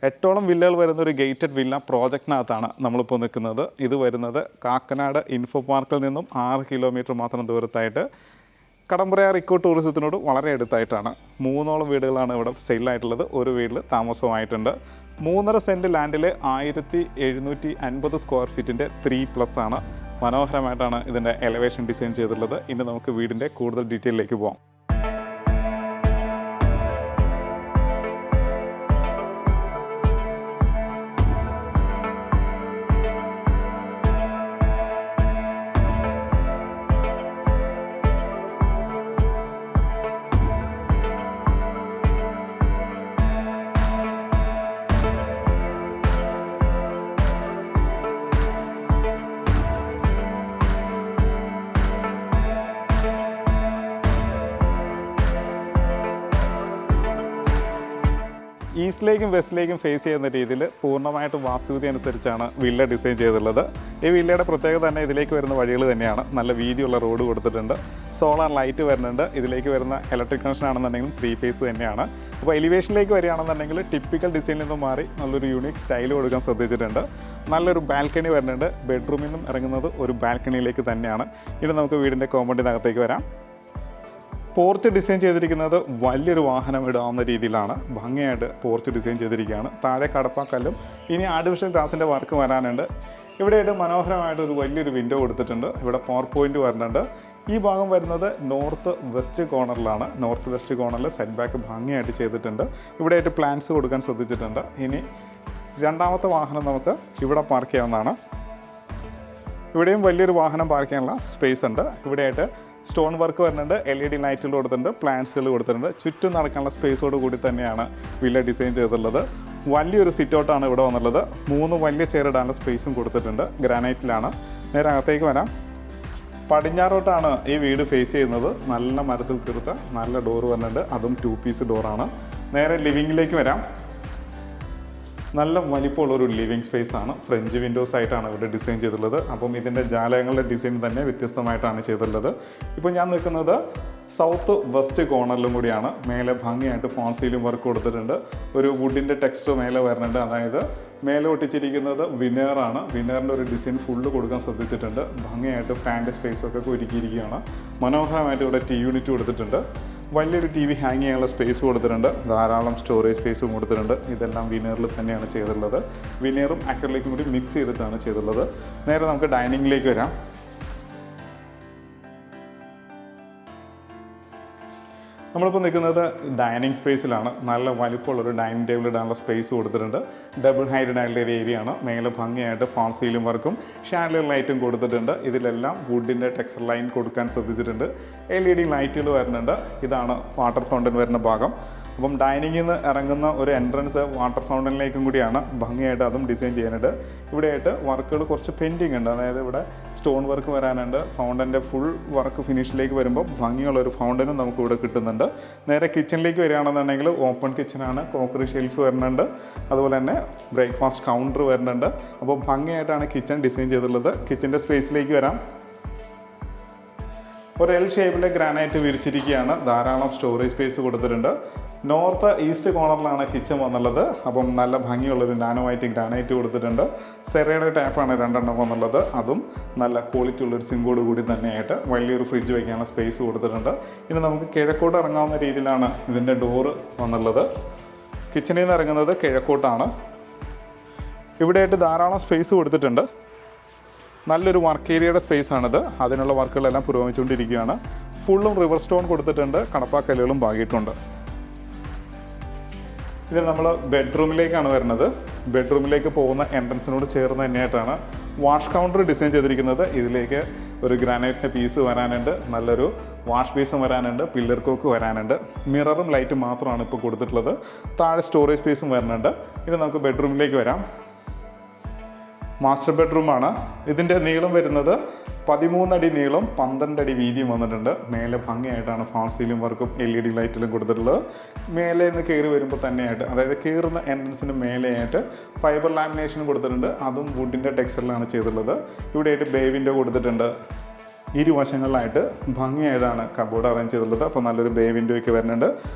8ഓളം വില്ലകൾ വരുന്ന ഒരു gated villa പ്രോജക്റ്റിനകത്താണ് നമ്മളിപ്പോൾ നിൽക്കുന്നത്. ഇത് വരുന്നത് കാക്കനാട് ഇൻഫോ പാർക്കിൽ നിന്നും 6 കിലോമീറ്റർ മാത്രം ദൂരത്തായിട്ട് കടമ്പുറയാർ ഇക്കോ ടൂറിസത്തിനോട് വളരെ അടുത്തായിട്ടാണ്. 3ഓളം വീടുകളാണ് ഇവിടെ സെയിലായിട്ടുള്ളത്. ഒരു വീട്ടിൽ താമസമായിട്ടുണ്ട്. 3.5 സെൻറ്റ് ലാൻഡിൽ 1750 സ്ക്വയർ ഫീറ്റിൻ്റെ 3+ ആണ്. മനോഹരമായിട്ടാണ് ഇതിൻ്റെ എലവേഷൻ ഡിസൈൻ ചെയ്തിട്ടുള്ളത്. ഇനി നമുക്ക് വീടിൻ്റെ കൂടുതൽ ഡീറ്റെയിലേക്ക് പോകാം. ഈസ്റ്റിലേക്കും വെസ്റ്റിലേക്കും ഫേസ് ചെയ്യുന്ന രീതിയിൽ പൂർണ്ണമായിട്ടും വാസ്തുവിദ്യ അനുസരിച്ചാണ് വില്ല ഡിസൈൻ ചെയ്തിട്ടുള്ളത്. ഈ വില്ലയുടെ പ്രത്യേകത തന്നെ ഇതിലേക്ക് വരുന്ന വഴികൾ തന്നെയാണ്. നല്ല വീതിയുള്ള റോഡ് കൊടുത്തിട്ടുണ്ട്. സോളാർ ലൈറ്റ് വരുന്നുണ്ട്. ഇതിലേക്ക് വരുന്ന ഇലക്ട്രിക് കണക്ഷൻ ആണെന്നുണ്ടെങ്കിലും 3 ഫേസ് തന്നെയാണ്. അപ്പോൾ എലിവേഷനിലേക്ക് വരികയാണെന്നുണ്ടെങ്കിൽ ടിപ്പിക്കൽ ഡിസൈനിൽ നിന്നും മാറി നല്ലൊരു യൂണിക് സ്റ്റൈൽ കൊടുക്കാൻ ശ്രദ്ധിച്ചിട്ടുണ്ട്. നല്ലൊരു ബാൽക്കണി വരുന്നുണ്ട്. ബെഡ്റൂമിൽ നിന്നും ഇറങ്ങുന്നത് ഒരു ബാൽക്കണിയിലേക്ക് തന്നെയാണ്. ഇനി നമുക്ക് വീടിൻ്റെ കോമ്പൗണ്ടിനകത്തേക്ക് വരാം. പോർച്ച് ഡിസൈൻ ചെയ്തിരിക്കുന്നത് വലിയൊരു വാഹനം ഇടാവുന്ന രീതിയിലാണ്. ഭംഗിയായിട്ട് പോർച്ച് ഡിസൈൻ ചെയ്തിരിക്കുകയാണ്. താഴെ കടപ്പാക്കല്ലും ഇനി ആർട്ടിഫിഷ്യൽ ഗ്രാസിൻ്റെ വർക്ക് വരാനുണ്ട്. ഇവിടെയായിട്ട് മനോഹരമായിട്ട് ഒരു വലിയൊരു വിൻഡോ കൊടുത്തിട്ടുണ്ട്. ഇവിടെ പവർ പോയിൻ്റ് വരുന്നുണ്ട്. ഈ ഭാഗം വരുന്നത് നോർത്ത് വെസ്റ്റ് കോർണറിലാണ്. നോർത്ത് വെസ്റ്റ് കോർണറിൽ സെറ്റ് ബാക്ക് ഭംഗിയായിട്ട് ചെയ്തിട്ടുണ്ട്. ഇവിടെയായിട്ട് പ്ലാൻസ് കൊടുക്കാൻ ശ്രദ്ധിച്ചിട്ടുണ്ട്. ഇനി രണ്ടാമത്തെ വാഹനം നമുക്ക് ഇവിടെ പാർക്ക് ചെയ്യാവുന്നതാണ്. ഇവിടെയും വലിയൊരു വാഹനം പാർക്ക് ചെയ്യാനുള്ള സ്പേസ് ഉണ്ട്. ഇവിടെയായിട്ട് സ്റ്റോൺ വർക്ക് വരുന്നുണ്ട്. LED ലൈറ്റുകൾ കൊടുത്തിട്ടുണ്ട്. പ്ലാന്റ്സുകൾ കൊടുത്തിട്ടുണ്ട്. ചുറ്റും നടക്കാനുള്ള സ്പേസോട് കൂടി തന്നെയാണ് വില്ല ഡിസൈൻ ചെയ്തിട്ടുള്ളത്. വലിയൊരു സിറ്റൗട്ടാണ് ഇവിടെ വന്നുള്ളത്. 3 വലിയ ചെയർ ഇടാനുള്ള സ്പേസും കൊടുത്തിട്ടുണ്ട്. ഗ്രാനൈറ്റിലാണ്. നേരെ അകത്തേക്ക് വരാം. പടിഞ്ഞാറോട്ടാണ് ഈ വീട് ഫേസ് ചെയ്യുന്നത്. നല്ല മരത്തിൽ തീർത്ത നല്ല ഡോർ വരുന്നുണ്ട്. അതും 2 പീസ് ഡോറാണ്. നേരെ ലിവിങ്ങിലേക്ക് വരാം. നല്ല വലിപ്പമുള്ളൊരു ലിവിങ് സ്പേസ് ആണ്. ഫ്രഞ്ച് വിൻഡോസ് ആയിട്ടാണ് ഇവിടെ ഡിസൈൻ ചെയ്തിട്ടുള്ളത്. അപ്പം ഇതിൻ്റെ ജാലകങ്ങളുടെ ഡിസൈൻ തന്നെ വ്യത്യസ്തമായിട്ടാണ് ചെയ്തിട്ടുള്ളത്. ഇപ്പോൾ ഞാൻ നിൽക്കുന്നത് സൗത്ത് വെസ്റ്റ് കോർണറിലും കൂടിയാണ്. മേലെ ഭംഗിയായിട്ട് ഫോൺ സീലിംഗ് വർക്ക് കൊടുത്തിട്ടുണ്ട്. ഒരു വുഡിൻ്റെ ടെക്സ്ചർ മേലെ വരുന്നുണ്ട്. അതായത് മേലെ ഒട്ടിച്ചിരിക്കുന്നത് വിനേറാണ്. വിനേറിൻ്റെ ഒരു ഡിസൈൻ ഫുള്ള് കൊടുക്കാൻ ശ്രദ്ധിച്ചിട്ടുണ്ട്. ഭംഗിയായിട്ട് ഫാൻ്റെ സ്പേസൊക്കെ ഒരുക്കിയിരിക്കുകയാണ്. മനോഹരമായിട്ട് ഇവിടെ ടി യൂണിറ്റ് കൊടുത്തിട്ടുണ്ട്. വലിയൊരു TV ഹാങ് ചെയ്യാനുള്ള സ്പേസ് കൊടുത്തിട്ടുണ്ട്. ധാരാളം സ്റ്റോറേജ് സ്പേസും കൊടുത്തിട്ടുണ്ട്. ഇതെല്ലാം വിനേറിൽ തന്നെയാണ് ചെയ്തിട്ടുള്ളത്. വിനേറും അക്രിലിക്കും കൂടി മിക്സ് ചെയ്തിട്ടാണ് ചെയ്തിട്ടുള്ളത്. നേരെ നമുക്ക് ഡൈനിങ്ങിലേക്ക് വരാം. നമ്മളിപ്പോൾ നിൽക്കുന്നത് ഡൈനിങ് സ്പേസിലാണ്. നല്ല വലിപ്പമുള്ളൊരു ഡൈനിങ് ടേബിൾ ഇടാനുള്ള സ്പേസ് കൊടുത്തിട്ടുണ്ട്. ഡബിൾ ഹൈറ്റ് ആയിട്ടുള്ള ഒരു ഏരിയ ആണ്. മേലെ ഭംഗിയായിട്ട് ഫോൺ സീലിംഗ് വർക്കും ഷാൻഡലിയർ ലൈറ്റും കൊടുത്തിട്ടുണ്ട്. ഇതിലെല്ലാം വുഡിൻ്റെ ടെക്സ്ചർ ലൈൻ കൊടുക്കാൻ ശ്രദ്ധിച്ചിട്ടുണ്ട്. LED ലൈറ്റുകൾ വരുന്നുണ്ട്. ഇതാണ് വാട്ടർ ഫൗണ്ടൻ വരുന്ന ഭാഗം. അപ്പം ഡൈനിങ്ങിൽ നിന്ന് ഇറങ്ങുന്ന ഒരു എൻട്രൻസ് വാട്ടർ ഫൗണ്ടനിലേക്കും കൂടിയാണ്. ഭംഗിയായിട്ട് അതും ഡിസൈൻ ചെയ്യാനുണ്ട്. ഇവിടെയായിട്ട് വർക്കുകൾ കുറച്ച് പെൻഡിങ് ഉണ്ട്. അതായത് ഇവിടെ സ്റ്റോൺ വർക്ക് വരാനുണ്ട്. ഫൗണ്ടൻ്റെ ഫുൾ വർക്ക് ഫിനിഷിലേക്ക് വരുമ്പോൾ ഭംഗിയുള്ളൊരു ഫൗണ്ടനും നമുക്ക് ഇവിടെ കിട്ടുന്നുണ്ട്. നേരെ കിച്ചണിലേക്ക് വരികയാണെന്നുണ്ടെങ്കിൽ ഓപ്പൺ കിച്ചണാണ്. ക്രോക്കറി ഷെൽഫ് വരുന്നുണ്ട്. അതുപോലെ തന്നെ ബ്രേക്ക്ഫാസ്റ്റ് കൗണ്ടർ വരുന്നുണ്ട്. അപ്പോൾ ഭംഗിയായിട്ടാണ് കിച്ചൺ ഡിസൈൻ ചെയ്തിട്ടുള്ളത്. കിച്ചൻ്റെ സ്പേസിലേക്ക് വരാം. ഒരു L ഷേപ്പിലെ ഗ്രാനൈറ്റ് വിരിച്ചിരിക്കുകയാണ്. ധാരാളം സ്റ്റോറേജ് സ്പേസ് കൊടുത്തിട്ടുണ്ട്. നോർത്ത് ഈസ്റ്റ് കോർണറിലാണ് കിച്ചൺ വന്നുള്ളത്. അപ്പം നല്ല ഭംഗിയുള്ളൊരു നാനോ വൈറ്റ് ഗ്രാനൈറ്റ് കൊടുത്തിട്ടുണ്ട്. സെറയുടെ ടാപ്പാണ് 2 വന്നുള്ളത്. അതും നല്ല ക്വാളിറ്റി ഉള്ളൊരു സിങ്കോട് കൂടി തന്നെയായിട്ട് വലിയൊരു ഫ്രിഡ്ജ് വയ്ക്കാനുള്ള സ്പേസ് കൊടുത്തിട്ടുണ്ട്. ഇനി നമുക്ക് കിഴക്കോട്ട് ഇറങ്ങാവുന്ന രീതിയിലാണ് ഇതിൻ്റെ ഡോറ് വന്നുള്ളത്. കിച്ചണിൽ നിന്ന് ഇറങ്ങുന്നത് കിഴക്കോട്ടാണ്. ഇവിടെയായിട്ട് ധാരാളം സ്പേസ് കൊടുത്തിട്ടുണ്ട്. നല്ലൊരു വർക്ക് ഏരിയയുടെ സ്പേസാണിത്. അതിനുള്ള വർക്കുകളെല്ലാം പുരോഗമിച്ചുകൊണ്ടിരിക്കുകയാണ്. ഫുള്ളും റിവർ സ്റ്റോൺ കൊടുത്തിട്ടുണ്ട്. കടപ്പാക്കല്ലുകളും പാകിയിട്ടുണ്ട്. ഇത് നമ്മൾ ബെഡ്റൂമിലേക്കാണ് വരുന്നത്. ബെഡ്റൂമിലേക്ക് പോകുന്ന എൻട്രൻസിനോട് ചേർന്ന് തന്നെയായിട്ടാണ് വാഷ് കൗണ്ടർ ഡിസൈൻ ചെയ്തിരിക്കുന്നത്. ഇതിലേക്ക് ഒരു ഗ്രാനൈറ്റിൻ്റെ പീസ് വരാനുണ്ട്. നല്ലൊരു വാഷ് ബേസും വരാനുണ്ട്. പില്ലർ കോക്ക് വരാനുണ്ട്. മിററും ലൈറ്റും മാത്രമാണ് ഇപ്പോൾ കൊടുത്തിട്ടുള്ളത്. താഴെ സ്റ്റോറേജ് സ്പേസും വരുന്നുണ്ട്. ഇനി നമുക്ക് ബെഡ്റൂമിലേക്ക് വരാം. മാസ്റ്റർ ബെഡ്റൂമാണ്. ഇതിൻ്റെ നീളം വരുന്നത് 13 അടി നീളം 12 അടി വീതിയും വന്നിട്ടുണ്ട്. മേലെ ഭംഗിയായിട്ടാണ് ഫോൺ സീലിംഗ് വർക്കും LED ലൈറ്റിലും കൊടുത്തിട്ടുള്ളത്. മേലെ നിന്ന് കയറി വരുമ്പോൾ തന്നെയായിട്ട്, അതായത് കയറുന്ന എൻട്രൻസിന് മേലെയായിട്ട് ഫൈബർ ലാമിനേഷൻ കൊടുത്തിട്ടുണ്ട്. അതും വുഡിൻ്റെ ടെക്സ്ചറിലാണ് ചെയ്തിട്ടുള്ളത്. ഇവിടെയായിട്ട് ബേ വിൻഡോ കൊടുത്തിട്ടുണ്ട്. ഇരുവശങ്ങളിലായിട്ട് ഭംഗിയായിട്ടാണ് കബോർഡ് അറേഞ്ച് ചെയ്തിട്ടുള്ളത്. അപ്പോൾ നല്ലൊരു ബേ വിൻഡോയ്ക്ക് വരുന്നുണ്ട്.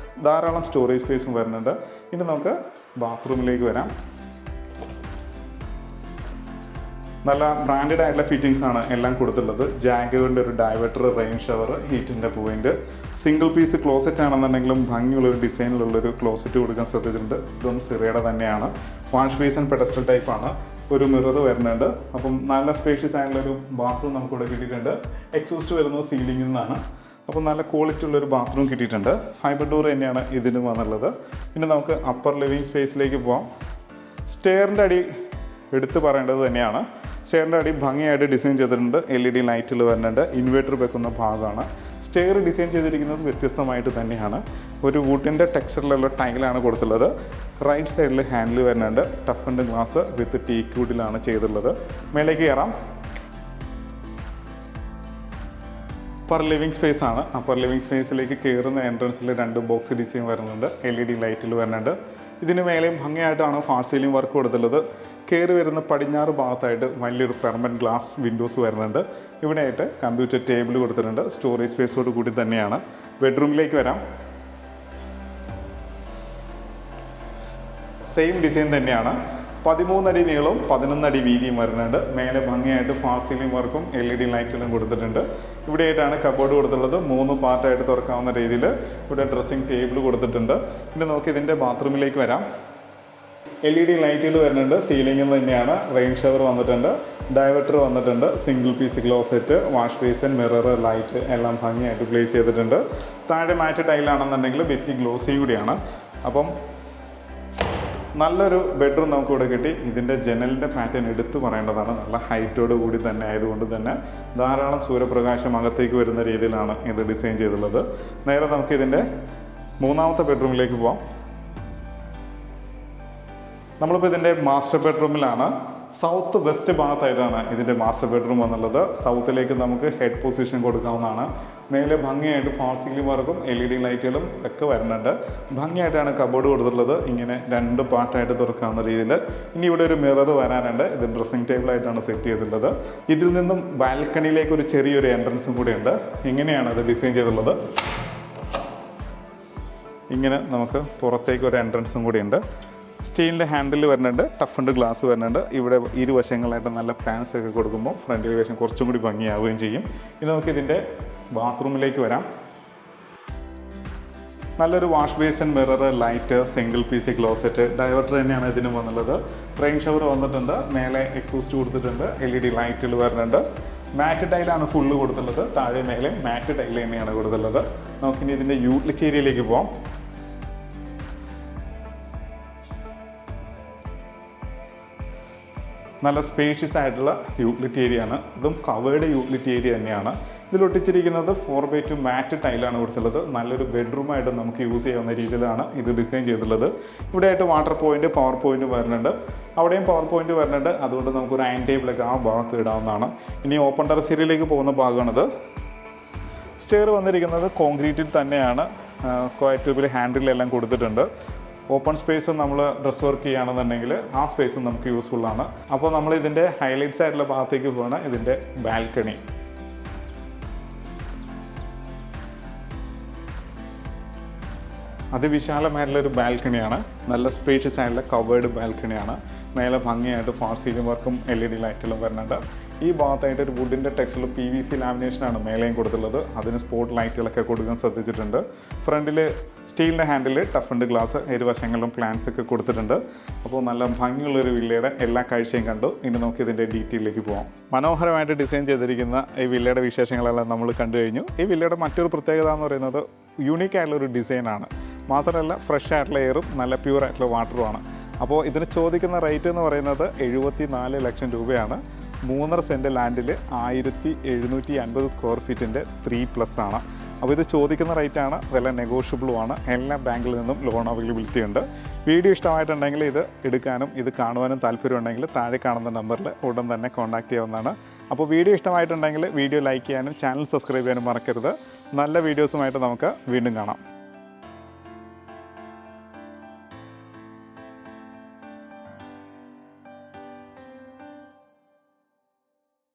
ധാരാളം സ്റ്റോറേജ് സ്പേസും വരുന്നുണ്ട്. ഇനി നമുക്ക് ബാത്റൂമിലേക്ക് വരാം. നല്ല ബ്രാൻഡഡ് ആയിട്ടുള്ള ഫിറ്റിംഗ്സ് ആണ് എല്ലാം കൊടുത്തിട്ടുള്ളത്. ജാഗോറിൻ്റെ ഒരു ഡൈവേർട്ടർ, റെയിൻ ഷവർ, ഹീറ്റിൻ്റെ പോയിന്റ്, സിംഗിൾ പീസ് ക്ലോസറ്റ് ആണെന്നുണ്ടെങ്കിലും ഭംഗിയുള്ളൊരു ഡിസൈനിലുള്ളൊരു ക്ലോസറ്റ് കൊടുക്കാൻ ശ്രദ്ധിച്ചിട്ടുണ്ട്. ഇതൊന്നും സിറയുടെ തന്നെയാണ്. വാഷ് ബേസിൻ പെഡസ്റ്റൽ ടൈപ്പാണ്. ഒരു മിറർ വരുന്നുണ്ട്. അപ്പം നല്ല സ്പേഷ്യസ് ആയിട്ടുള്ളൊരു ബാത്റൂം നമുക്കിവിടെ കിട്ടിയിട്ടുണ്ട്. എക്സോസ്റ്റ് വരുന്നത് സീലിംഗിൽ നിന്നാണ്. അപ്പോൾ നല്ല ക്വാളിറ്റി ഉള്ളൊരു ബാത്റൂം കിട്ടിയിട്ടുണ്ട്. ഫൈബർ ഡോർ തന്നെയാണ് ഇതിന് വന്നുള്ളത്. പിന്നെ നമുക്ക് അപ്പർ ലിവിങ് സ്പേസിലേക്ക് പോകാം. സ്റ്റെയറിൻ്റെ അടി എടുത്ത് പറയേണ്ടത് തന്നെയാണ്. സ്റ്റെയറിൻ്റെ അടി ഭംഗിയായിട്ട് ഡിസൈൻ ചെയ്തിട്ടുണ്ട്. LED ലൈറ്റുകൾ വരുന്നുണ്ട്. ഇൻവേർട്ടർ വെക്കുന്ന ഭാഗമാണ്. സ്റ്റെയർ ഡിസൈൻ ചെയ്തിരിക്കുന്നത് വ്യത്യസ്തമായിട്ട് തന്നെയാണ്. ഒരു വുഡിൻ്റെ ടെക്സ്ചറിലുള്ള ടൈലാണ് കൊടുത്തുള്ളത്. റൈറ്റ് സൈഡിൽ ഹാൻഡിൽ വരുന്നുണ്ട്. ടഫ് ആൻഡ് ഗ്ലാസ് വിത്ത് ടീക്ക് വുഡിലാണ് ചെയ്തിട്ടുള്ളത്. മേലേക്ക് കയറാം. അപ്പർ ലിവിങ് സ്പേസ് ആണ്. അപ്പർ ലിവിങ് സ്പേസിലേക്ക് കയറുന്ന എൻട്രൻസിൽ 2 ബോക്സ് ഡിസൈൻ വരുന്നുണ്ട്. LED ലൈറ്റിൽ വരുന്നുണ്ട്. ഇതിന് മേലെയും ഭംഗിയായിട്ടാണ് ഫാൾ സീലിംഗ് വർക്ക് കൊടുത്തുള്ളത്. കയറി വരുന്ന പടിഞ്ഞാറ് ഭാഗത്തായിട്ട് വലിയൊരു പെർമനൻറ്റ് ഗ്ലാസ് വിൻഡോസ് വരുന്നുണ്ട്. ഇവിടെയായിട്ട് കമ്പ്യൂട്ടർ ടേബിൾ കൊടുത്തിട്ടുണ്ട്. സ്റ്റോറേജ് സ്പേസോട് കൂടി തന്നെയാണ്. ബെഡ്റൂമിലേക്ക് വരാം. സെയിം ഡിസൈൻ തന്നെയാണ്. 13 അടി നീളവും 11 അടി വീതിയും വരുന്നുണ്ട്. മേലെ ഭംഗിയായിട്ട് ഫാൾ സീലിംഗ് വർക്കും LED ലൈറ്റുകളും കൊടുത്തിട്ടുണ്ട്. ഇവിടെയായിട്ടാണ് കബോർഡ് കൊടുത്തിട്ടുള്ളത്. 3 പാർട്ടായിട്ട് തുറക്കാവുന്ന രീതിയിൽ ഇവിടെ ഡ്രസ്സിംഗ് ടേബിൾ കൊടുത്തിട്ടുണ്ട്. പിന്നെ നമുക്ക് ഇതിൻ്റെ ബാത്റൂമിലേക്ക് വരാം. LED ലൈറ്റുകൾ വരുന്നുണ്ട്. സീലിംഗിൽ തന്നെയാണ്. റെയിൻ ഷവർ വന്നിട്ടുണ്ട്. ഡൈവേർട്ടർ വന്നിട്ടുണ്ട്. Single piece closet, wash basin, mirror, light എല്ലാം ഭംഗിയായിട്ട് പ്ലേസ് ചെയ്തിട്ടുണ്ട്. താഴെ മാറ്റ് ടൈലാണെന്നുണ്ടെങ്കിൽ ഭിത്തി ഗ്ലോസി കൂടിയാണ്. അപ്പം നല്ലൊരു ബെഡ്റൂം നമുക്കിവിടെ കിട്ടി. ഇതിൻ്റെ ജനലിൻ്റെ പാറ്റേൺ എടുത്തു പറയേണ്ടതാണ്. നല്ല ഹൈറ്റോട് കൂടി തന്നെ ആയതുകൊണ്ട് തന്നെ ധാരാളം സൂര്യപ്രകാശം അകത്തേക്ക് വരുന്ന രീതിയിലാണ് ഇത് ഡിസൈൻ ചെയ്തിട്ടുള്ളത്. നേരെ നമുക്കിതിൻ്റെ 3ാമത്തെ ബെഡ്റൂമിലേക്ക് പോകാം. നമ്മളിപ്പോൾ ഇതിൻ്റെ മാസ്റ്റർ ബെഡ്റൂമിലാണ്. സൗത്ത് വെസ്റ്റ് ഭാഗത്തായിട്ടാണ് ഇതിൻ്റെ മാസ്റ്റർ ബെഡ്റൂം വന്നുള്ളത്. സൗത്തിലേക്ക് നമുക്ക് ഹെഡ് പൊസിഷൻ കൊടുക്കാവുന്നതാണ്. മേലെ ഭംഗിയായിട്ട് ഫാൾ സീലിംഗ് വർക്കും LED ലൈറ്റുകളും ഒക്കെ വരുന്നുണ്ട്. ഭംഗിയായിട്ടാണ് കബോർഡ് കൊടുത്തിട്ടുള്ളത്. ഇങ്ങനെ 2 പാർട്ടായിട്ട് തുറക്കാവുന്ന രീതിയിൽ. ഇനി ഇവിടെ ഒരു മിറർ വരാനുണ്ട്. ഇത് ഡ്രസ്സിംഗ് ടേബിളായിട്ടാണ് സെറ്റ് ചെയ്തിട്ടുള്ളത്. ഇതിൽ നിന്നും ബാൽക്കണിയിലേക്ക് ഒരു ചെറിയൊരു എൻട്രൻസും കൂടിയുണ്ട്. ഇങ്ങനെയാണ് അത് ഡിസൈൻ ചെയ്തിട്ടുള്ളത്. ഇങ്ങനെ നമുക്ക് പുറത്തേക്ക് ഒരു എൻട്രൻസും കൂടിയുണ്ട്. സ്റ്റീലിൻ്റെ ഹാൻഡിൽ വരുന്നുണ്ട്. ടഫ് ആൻഡ് ഗ്ലാസ് വരുന്നുണ്ട്. ഇവിടെ ഇരുവശങ്ങളായിട്ട് നല്ല പ്ലാൻസ് ഒക്കെ കൊടുക്കുമ്പോൾ ഫ്രണ്ട് എലിവേഷൻ കുറച്ചും കൂടി ഭംഗിയാവുകയും ചെയ്യും. ഇനി നമുക്ക് ഇതിൻ്റെ ബാത്റൂമിലേക്ക് വരാം. നല്ലൊരു wash basin, mirror, light, single piece closet, diverter തന്നെയാണ് ഇതിന് വന്നുള്ളത്. റെയിൻ ഷവർ വന്നിട്ടുണ്ട്. മേലെ എക്സോസ്റ്റ് കൊടുത്തിട്ടുണ്ട്. LED ലൈറ്റുകൾ വരുന്നുണ്ട്. മാറ്റ് ടൈലാണ് ഫുള്ള് കൊടുത്തുള്ളത്. താഴെ മേലെ മാറ്റ് ടൈൽ തന്നെയാണ് കൊടുത്തുള്ളത്. നമുക്കിനി ഇതിൻ്റെ യൂട്ടിലിറ്റി ഏരിയയിലേക്ക് പോകാം. നല്ല സ്പേഷ്യസ് ആയിട്ടുള്ള യൂട്ടിലിറ്റി ഏരിയ ആണ്. ഇതും കവേർഡ് യൂട്ടിലിറ്റി ഏരിയ തന്നെയാണ്. ഇതിലൊട്ടിച്ചിരിക്കുന്നത് 4x2 മാറ്റ് ടൈലാണ് കൊടുത്തുള്ളത്. നല്ലൊരു ബെഡ്റൂമായിട്ട് നമുക്ക് യൂസ് ചെയ്യാവുന്ന രീതിയിലാണ് ഇത് ഡിസൈൻ ചെയ്തിട്ടുള്ളത്. ഇവിടെയായിട്ട് വാട്ടർ പോയിന്റ്, പവർ പോയിന്റ് വരുന്നുണ്ട്. അവിടെയും പവർ പോയിന്റ് വരുന്നുണ്ട്. അതുകൊണ്ട് നമുക്കൊരു അയൺ ടേബിളൊക്കെ ആ ഭാഗത്ത് ഇടാവുന്നതാണ്. ഇനി ഓപ്പൺ ടെറസ് ഏരിയയിലേക്ക് പോകുന്ന ഭാഗമാണിത്. സ്റ്റെയർ വന്നിരിക്കുന്നത് കോൺക്രീറ്റിൽ തന്നെയാണ്. സ്ക്വയർ ട്യൂബിൽ ഹാൻഡിലെല്ലാം കൊടുത്തിട്ടുണ്ട്. ഓപ്പൺ സ്പേസ് നമ്മൾ ഡ്രസ് വർക്ക് ചെയ്യുകയാണെന്നുണ്ടെങ്കിൽ ആ സ്പേസും നമുക്ക് യൂസ്ഫുള്ളാണ്. അപ്പോൾ നമ്മൾ ഇതിൻ്റെ ഹൈലൈറ്റ്സ് ആയിട്ടുള്ള ഭാഗത്തേക്ക് പോകണം. ഇതിൻ്റെ ബാൽക്കണി. അതിവിശാലമായിട്ടുള്ളൊരു ബാൽക്കണിയാണ്. നല്ല സ്പേഷ്യസ് ആയിട്ടുള്ള കവേർഡ് ബാൽക്കണിയാണ്. മേലെ ഭംഗിയായിട്ട് ഫാൾ സീലിംഗ് വർക്കും LED ലൈറ്റുകളും വരുന്നുണ്ട്. ഈ ഭാഗത്തായിട്ട് ഒരു വുഡിൻ്റെ ടെക്സ്ചറിൽ PVC ലാമിനേഷനാണ് മേലെയും കൊടുത്തുള്ളത്. അതിന് സ്പോട്ട് ലൈറ്റുകളൊക്കെ കൊടുക്കാൻ ശ്രദ്ധിച്ചിട്ടുണ്ട്. ഫ്രണ്ടിൽ സ്റ്റീലിൻ്റെ ഹാൻഡിൽ, ടഫ് ആൻഡ് ഗ്ലാസ്, ഇരുവശങ്ങളിലും പ്ലാൻസ് ഒക്കെ കൊടുത്തിട്ടുണ്ട്. അപ്പോൾ നല്ല ഭംഗിയുള്ളൊരു വില്ലയുടെ എല്ലാ കാഴ്ചയും കണ്ടു. ഇനി നമുക്ക് ഇതിൻ്റെ ഡീറ്റെയിലേക്ക് പോകാം. മനോഹരമായിട്ട് ഡിസൈൻ ചെയ്തിരിക്കുന്ന ഈ വില്ലയുടെ വിശേഷങ്ങളെല്ലാം നമ്മൾ കണ്ടു കഴിഞ്ഞു. ഈ വില്ലയുടെ മറ്റൊരു പ്രത്യേകത എന്ന് പറയുന്നത് യൂണീക്ക് ആയിട്ടുള്ളൊരു ഡിസൈനാണ്. മാത്രമല്ല ഫ്രഷ് ആയിട്ടുള്ള എയറും നല്ല പ്യൂർ ആയിട്ടുള്ള വാട്ടറുമാണ്. അപ്പോൾ ഇതിന് ചോദിക്കുന്ന റേറ്റ് എന്ന് പറയുന്നത് 74 ലക്ഷം രൂപയാണ്. 3.5 സെൻറ്റ് ലാൻഡിൽ 1750 സ്ക്വയർ ഫീറ്റിൻ്റെ 3+ ആണ്. അപ്പോൾ ഇത് ചോദിക്കുന്ന റേറ്റാണ്. വില നെഗോഷ്യബിളുമാണ്. എല്ലാ ബാങ്കിൽ നിന്നും ലോൺ അവൈലബിലിറ്റി ഉണ്ട്. വീഡിയോ ഇഷ്ടമായിട്ടുണ്ടെങ്കിൽ ഇത് എടുക്കാനും ഇത് കാണുവാനും താല്പര്യമുണ്ടെങ്കിൽ താഴെ കാണുന്ന നമ്പറിൽ ഉടൻ തന്നെ കോൺടാക്റ്റ് ചെയ്യാവുന്നതാണ്. അപ്പോൾ വീഡിയോ ഇഷ്ടമായിട്ടുണ്ടെങ്കിൽ വീഡിയോ ലൈക്ക് ചെയ്യാനും ചാനൽ സബ്സ്ക്രൈബ് ചെയ്യാനും മറക്കരുത്. നല്ല വീഡിയോസുമായിട്ട് നമുക്ക് വീണ്ടും കാണാം.